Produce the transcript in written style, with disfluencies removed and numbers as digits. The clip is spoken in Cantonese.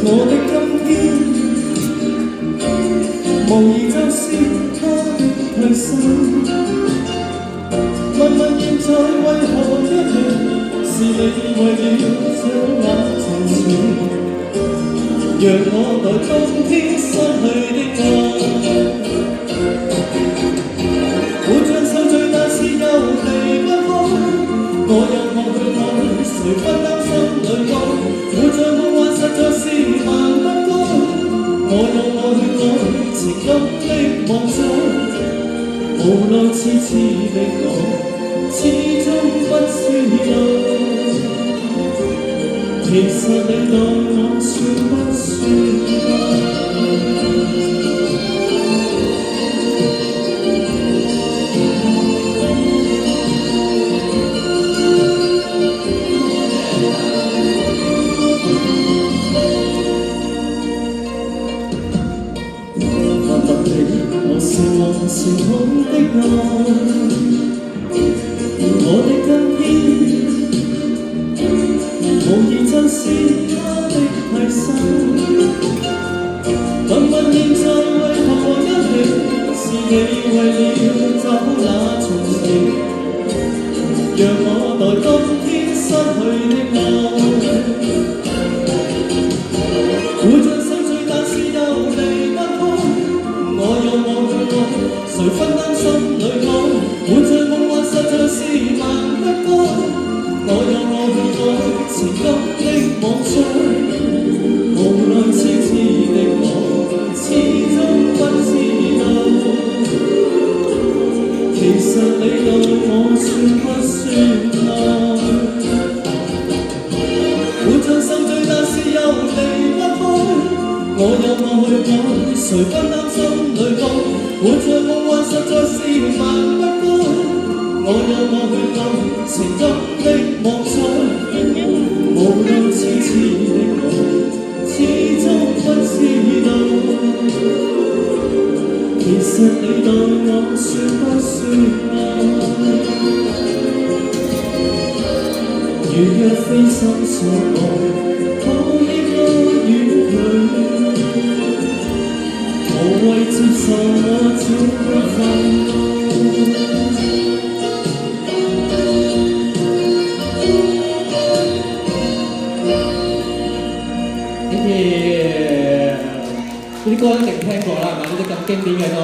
我的今天，無疑就是他的退身。問問現在為何一樣，是你為了將那從前，讓我待冬天失去的愛。每張手最但是又離不開，我有我去愛，誰分擔心裏愛？每張夢幻實在是萬不該，我有我去愛，情感的妄想，無奈次次的我，始終不知道，其實你對我算不算愛？我是夢是空的愛，我的今天，無疑就是他的替身。問問現在為何一起，是你為了走那從前，讓我待冬天失去的愛。每張手最但是又離不開，我有我去愛，誰分擔心裏愛？每場夢幻實在是萬不該，我有我去愛，情感的妄想，無奈次次的我，始終不知道，其實你對我算不算愛？每場受罪但是又離不開，我有我去愛，誰分擔心裏愛？每場夢幻實在是萬不該，我有我去愛，情感的妄想，無奈次次的我，始終不知道，其實你對我算不算愛？如若非心所愛，可應該遠去，無謂接受我這份愛。呢啲歌一定聽過啦，係咪？呢啲咁經典嘅歌。